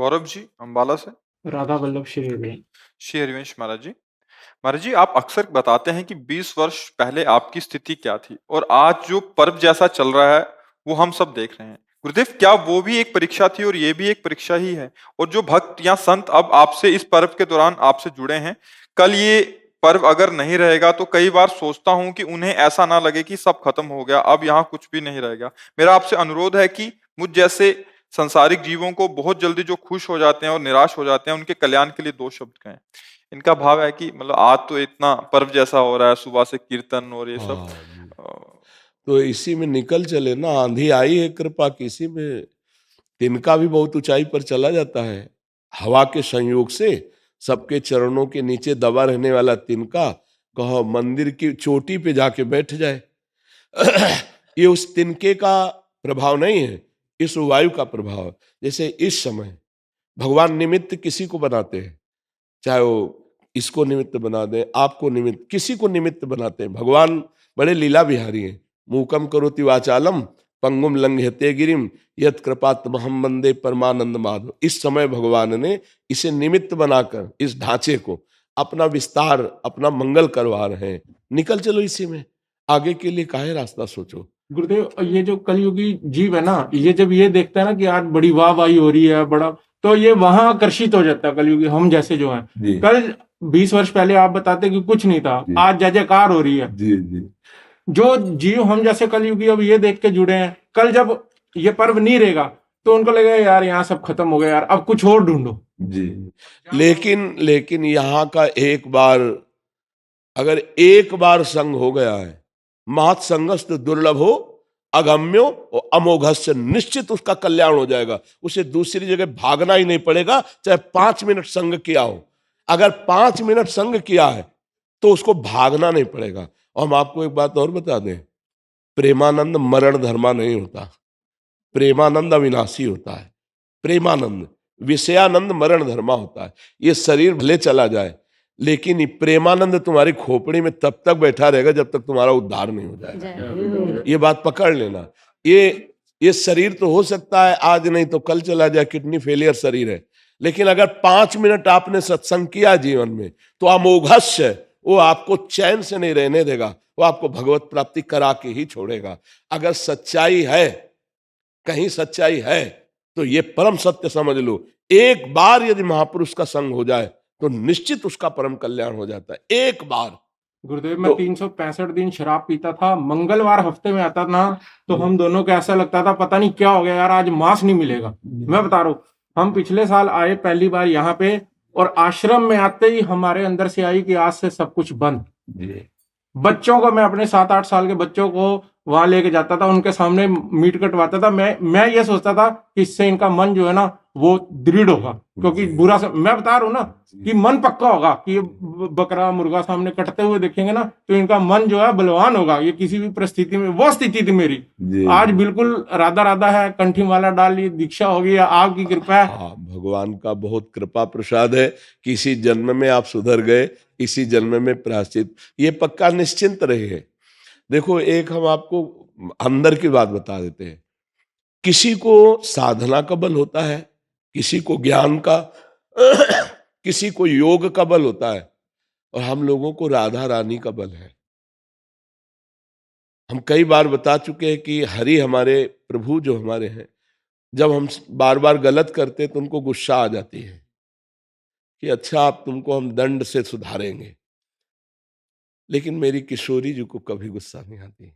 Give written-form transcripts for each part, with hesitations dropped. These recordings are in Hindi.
गौरव जी, अम्बाला से। राधा वल्लभ श्री। श्री हरिवंश महाराज जी। महाराज जी, आप अक्सर बताते हैं कि 20 वर्ष पहले आपकी स्थिति क्या थी और आज जो पर्व जैसा चल रहा है, वो हम सब देख रहे हैं। गुरुदेव, क्या वो भी एक परीक्षा थी और ये भी एक परीक्षा ही है? और जो भक्त या संत अब आपसे इस पर्व के दौरान आपसे जुड़े हैं, कल ये पर्व अगर नहीं रहेगा तो कई बार सोचता हूं कि उन्हें ऐसा ना लगे कि सब खत्म हो गया, अब यहाँ कुछ भी नहीं रहेगा। मेरा आपसे अनुरोध है कि मुझ जैसे संसारिक जीवों को बहुत जल्दी जो खुश हो जाते हैं और निराश हो जाते हैं, उनके कल्याण के लिए 2 शब्द कहें। इनका भाव है कि मतलब आज तो इतना पर्व जैसा हो रहा है, सुबह से कीर्तन और ये सब। हाँ जी। अ, तो इसी में निकल चले ना, आंधी आई है कृपा की, इसी में तिनका भी बहुत ऊंचाई पर चला जाता है। हवा के संयोग से सबके चरणों के नीचे दबा रहने वाला तिनका कहो मंदिर की चोटी पे जाके बैठ जाए। ये उस तिनके का प्रभाव नहीं है, इस वायु का प्रभाव है। जैसे इस समय भगवान निमित्त किसी को बनाते हैं, चाहे वो इसको निमित्त बना दे, आपको निमित्त, किसी को निमित्त बनाते हैं। भगवान बड़े लीला बिहारी हैं। मूकम करोति वाचालम पंगुम लंघयते गिरिम यत कृपात्महम वंदे परमानंद माधव। इस समय भगवान ने इसे निमित्त बनाकर इस ढांचे को अपना विस्तार, अपना मंगल करवा रहे हैं। निकल चलो इसी में, आगे के लिए काहे रास्ता सोचो। गुरुदेव, ये जो कलयुगी जीव है ना, ये जब ये देखता है ना कि आज बड़ी वाहवाही हो रही है, बड़ा, तो ये वहां आकर्षित हो जाता है। कलयुगी हम जैसे जो हैं, जी कल 20 वर्ष पहले आप बताते कि कुछ नहीं था, जी आज जय जयकार हो रही है। जी जी जो जीव हम जैसे कलयुगी अब ये देख के जुड़े हैं, कल जब ये पर्व नहीं रहेगा तो उनको लगेगा यार यहाँ सब खत्म हो गया, यार अब कुछ और ढूंढो। जी। लेकिन यहाँ का एक बार, अगर एक बार संग हो गया है, महत संगस्त दुर्लभ हो अगम्यो और अमोघस्य, निश्चित उसका कल्याण हो जाएगा। उसे दूसरी जगह भागना ही नहीं पड़ेगा, चाहे 5 मिनट संग किया हो। अगर 5 मिनट संग किया है तो उसको भागना नहीं पड़ेगा। और हम आपको एक बात और बता दें, प्रेमानंद मरण धर्मा नहीं होता, प्रेमानंद अविनाशी होता है। प्रेमानंद, विषयानंद मरण धर्मा होता है। ये शरीर भले चला जाए, लेकिन ये प्रेमानंद तुम्हारी खोपड़ी में तब तक बैठा रहेगा जब तक तुम्हारा उद्धार नहीं हो जाएगा। ये बात पकड़ लेना। ये शरीर तो हो सकता है आज नहीं तो कल चला जाए, किडनी फेलियर शरीर है, लेकिन अगर 5 मिनट आपने सत्संग किया जीवन में तो अमोघस्य, वो आपको चैन से नहीं रहने देगा, वो आपको भगवत प्राप्ति करा के ही छोड़ेगा। अगर सच्चाई है, कहीं सच्चाई है, तो ये परम सत्य समझ लो। एक बार यदि महापुरुष का संग हो जाए तो निश्चित उसका परम कल्याण हो जाता है। एक बार। गुरुदेव, मैं 365 दिन शराब पीता था, मंगलवार हफ्ते में आता ना, तो हम दोनों को ऐसा लगता था पता नहीं क्या हो गया यार, आज मांस नहीं मिलेगा। मैं बता रहा हूँ, हम पिछले साल आए पहली बार यहाँ पे, और आश्रम में आते ही हमारे अंदर से आई कि आज से सब कुछ बंद। बच्चों को, मैं अपने 7-8 साल के बच्चों को वहां लेके जाता था, उनके सामने मीट कटवाता था। मैं ये सोचता था कि इससे इनका मन जो है ना वो दृढ़ होगा, क्योंकि मैं बता रहा हूँ ना कि मन पक्का होगा कि ये बकरा मुर्गा सामने कटते हुए देखेंगे ना तो इनका मन जो है बलवान होगा, ये किसी भी परिस्थिति में। वो स्थिति थी मेरी। आज बिल्कुल राधा राधा है, कंठी माला डाल ली, दीक्षा हो गई, आपकी कृपा है। हाँ, भगवान का बहुत कृपा प्रसाद है। किसी जन्म में आप सुधर गए, इसी जन्म में प्रायश्चित, ये पक्का निश्चिंत रहिए। देखो, एक हम आपको अंदर की बात बता देते हैं। किसी को साधना का बल होता है, किसी को ज्ञान का, किसी को योग का बल होता है, और हम लोगों को राधा रानी का बल है। हम कई बार बता चुके हैं कि हरि हमारे प्रभु जो हमारे हैं, जब हम बार बार गलत करते तो उनको गुस्सा आ जाती है कि अच्छा आप तुमको हम दंड से सुधारेंगे। लेकिन मेरी किशोरी जी को कभी गुस्सा नहीं आती।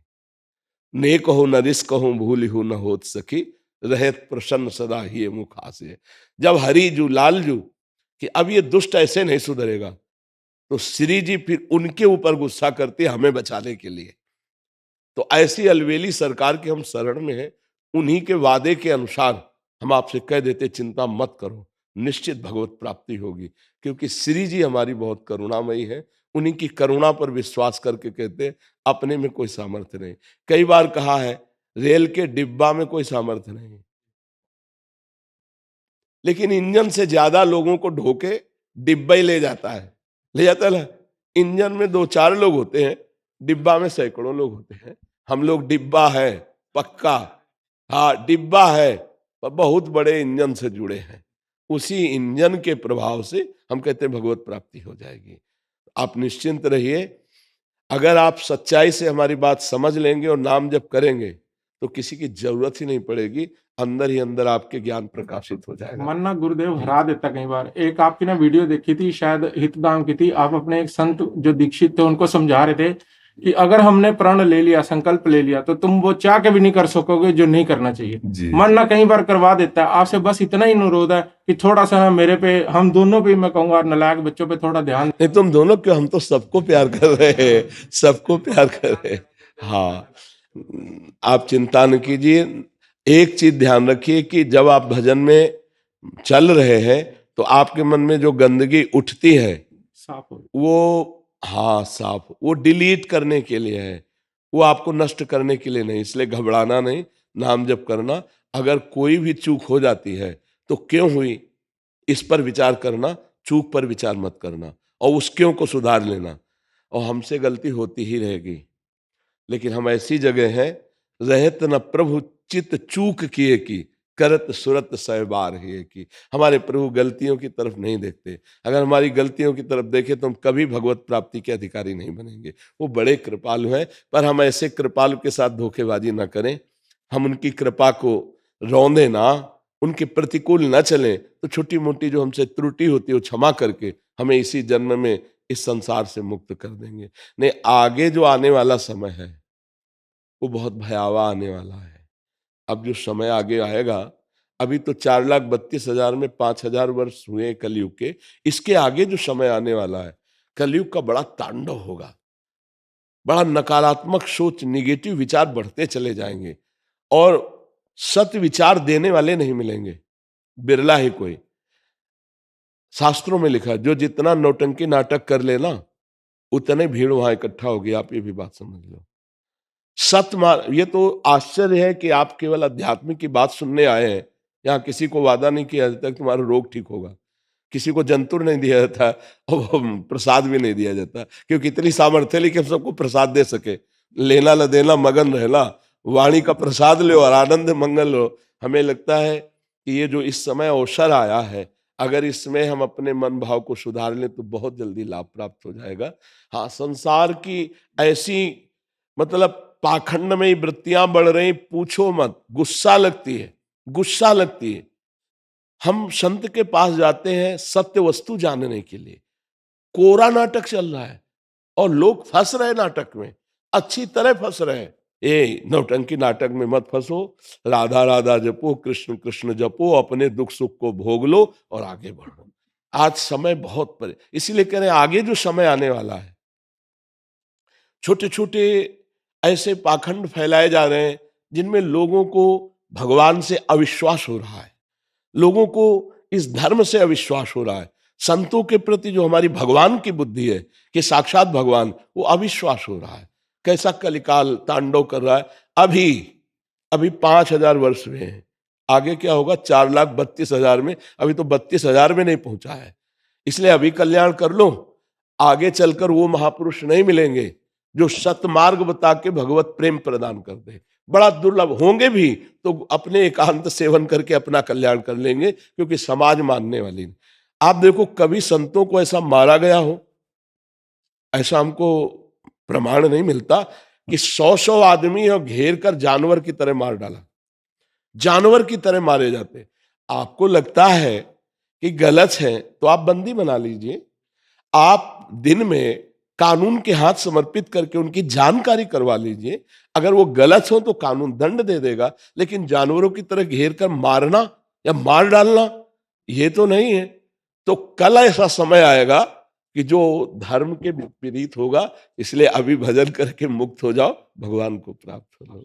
ने कहो न रिस कहो भूल हो न होत सखी, रहत प्रसन्न सदा ही मुख हासे। जब हरी जू लाल जू कि अब ये दुष्ट ऐसे नहीं सुधरेगा, तो श्री जी फिर उनके ऊपर गुस्सा करते हमें बचाने के लिए। तो ऐसी अलवेली सरकार के हम शरण में हैं। उन्हीं के वादे के अनुसार हम आपसे कह देते चिंता मत करो, निश्चित भगवत प्राप्ति होगी, क्योंकि श्री जी हमारी बहुत करुणामयी है। उन्हीं की करुणा पर विश्वास करके कहते अपने में कोई सामर्थ्य नहीं। कई बार कहा है रेल के डिब्बा में कोई सामर्थ्य नहीं, लेकिन इंजन से ज्यादा लोगों को ढोके डिब्बा ही ले जाता है, ले जाता है ना। इंजन में 2-4 लोग होते हैं, डिब्बा में सैकड़ों लोग होते हैं। हम लोग डिब्बा है पक्का, हाँ डिब्बा है, पर बहुत बड़े इंजन से जुड़े हैं। उसी इंजन के प्रभाव से हम कहते हैं भगवत प्राप्ति हो जाएगी। आप निश्चिंत रहिए, अगर आप सच्चाई से हमारी बात समझ लेंगे और नाम जप करेंगे तो किसी की जरूरत ही नहीं पड़ेगी, अंदर ही अंदर आपके ज्ञान प्रकाशित हो जाएगा। मन ना गुरुदेव हरा देता कई बार। एक आपकी ना वीडियो देखी थी, शायद हितधाम की थी, आप अपने एक संत जो दीक्षित थे उनको समझा रहे थे कि अगर हमने प्रण ले लिया, संकल्प ले लिया, तो तुम वो चाह के भी नहीं कर सकोगे जो नहीं करना चाहिए। मन ना कई बार करवा देता है। आपसे बस इतना ही अनुरोध है कि थोड़ा सा ना मेरे पे, हम दोनों पे, मैं कहूंगा नालायक बच्चों पे थोड़ा ध्यान। नहीं, तुम दोनों क्यों, हम तो सबको प्यार कर रहे हैं, सबको प्यार कर रहे हैं। हाँ, आप चिंता न कीजिए। एक चीज ध्यान रखिए कि जब आप भजन में चल रहे हैं तो आपके मन में जो गंदगी उठती है साफ हो। वो, हाँ साफ, वो डिलीट करने के लिए है, वो आपको नष्ट करने के लिए नहीं। इसलिए घबराना नहीं, नाम जप करना। अगर कोई भी चूक हो जाती है तो क्यों हुई इस पर विचार करना, चूक पर विचार मत करना, और उस क्यों को सुधार लेना। और हमसे गलती होती ही रहेगी, लेकिन हम ऐसी जगह हैं, रहत न प्रभु चित चूक किए की, करत सुरत सहबार ही की। हमारे प्रभु गलतियों की तरफ नहीं देखते। अगर हमारी गलतियों की तरफ देखें तो हम कभी भगवत प्राप्ति के अधिकारी नहीं बनेंगे। वो बड़े कृपालु हैं, पर हम ऐसे कृपालु के साथ धोखेबाजी ना करें, हम उनकी कृपा को रौंदे ना, उनके प्रतिकूल न चलें। तो छोटी मोटी जो हमसे त्रुटि होती है वो क्षमा करके हमें इसी जन्म में इस संसार से मुक्त कर देंगे। नहीं, आगे जो आने वाला समय है वो बहुत भयावह आने वाला है। अब जो समय आगे आएगा, अभी तो 4,32,000 में 5,000 वर्ष हुए कलयुग के, इसके आगे जो समय आने वाला है, कलयुग का बड़ा तांडव होगा। बड़ा नकारात्मक सोच, निगेटिव विचार बढ़ते चले जाएंगे और सत्य विचार देने वाले नहीं मिलेंगे, बिरला ही कोई। शास्त्रों में लिखा है, जो जितना नौटंकी नाटक कर लेना उतने भीड़ वहां इकट्ठा होगी। आप ये भी बात समझ लो। ये तो आश्चर्य है कि आप केवल अध्यात्म की बात सुनने आए हैं। यहाँ किसी को वादा नहीं किया जाता कि तुम्हारा रोग ठीक होगा, किसी को जंतुर नहीं दिया जाता और प्रसाद भी नहीं दिया जाता, क्योंकि इतनी सामर्थ्य लेके हम सबको प्रसाद दे सके। लेना न देना मगन रहना, वाणी का प्रसाद लो और आनंद मंगल लो। हमें लगता है कि ये जो इस समय अवसर आया है, अगर इसमें हम अपने मन भाव को सुधार लें तो बहुत जल्दी लाभ प्राप्त हो जाएगा। हाँ, संसार की ऐसी मतलब पाखंड में वृत्तियां बढ़ रही, पूछो मत, गुस्सा लगती है, गुस्सा लगती है। हम संत के पास जाते हैं सत्य वस्तु जानने के लिए, कोरा नाटक चल रहा है और लोग फंस रहे नाटक में, अच्छी तरह फंस रहे हैं। ये नौटंकी नाटक में मत फंसो, राधा राधा जपो, कृष्ण कृष्ण जपो, अपने दुख सुख को भोग लो और आगे बढ़ो। आज समय बहुत परे, इसीलिए कह रहे हैं आगे जो समय आने वाला है, छोटे छोटे ऐसे पाखंड फैलाए जा रहे हैं जिनमें लोगों को भगवान से अविश्वास हो रहा है, लोगों को इस धर्म से अविश्वास हो रहा है, संतों के प्रति जो हमारी भगवान की बुद्धि है कि साक्षात भगवान, वो अविश्वास हो रहा है। कैसा कलिकाल तांडव कर रहा है। अभी 5,000 वर्ष में है, आगे क्या होगा 4,32,000 में। अभी तो 32,000 में नहीं पहुंचा है, इसलिए अभी कल्याण कर लो, आगे चलकर वो महापुरुष नहीं मिलेंगे जो सतमार्ग बता के भगवत प्रेम प्रदान कर दे। बड़ा दुर्लभ होंगे भी तो अपने एकांत सेवन करके अपना कल्याण कर लेंगे, क्योंकि समाज मानने वाली नहीं। आप देखो, कभी संतों को ऐसा मारा गया हो, ऐसा हमको प्रमाण नहीं मिलता कि 100 आदमी और घेर कर जानवर की तरह मार डाला, जानवर की तरह मारे जाते। आपको लगता है कि गलत है तो आप बंदी बना लीजिए, आप दिन में कानून के हाथ समर्पित करके उनकी जानकारी करवा लीजिए। अगर वो गलत हो तो कानून दंड दे देगा, लेकिन जानवरों की तरह घेर कर मारना या मार डालना ये तो नहीं है। तो कल ऐसा समय आएगा कि जो धर्म के विपरीत होगा, इसलिए अभी भजन करके मुक्त हो जाओ, भगवान को प्राप्त हो जाओ।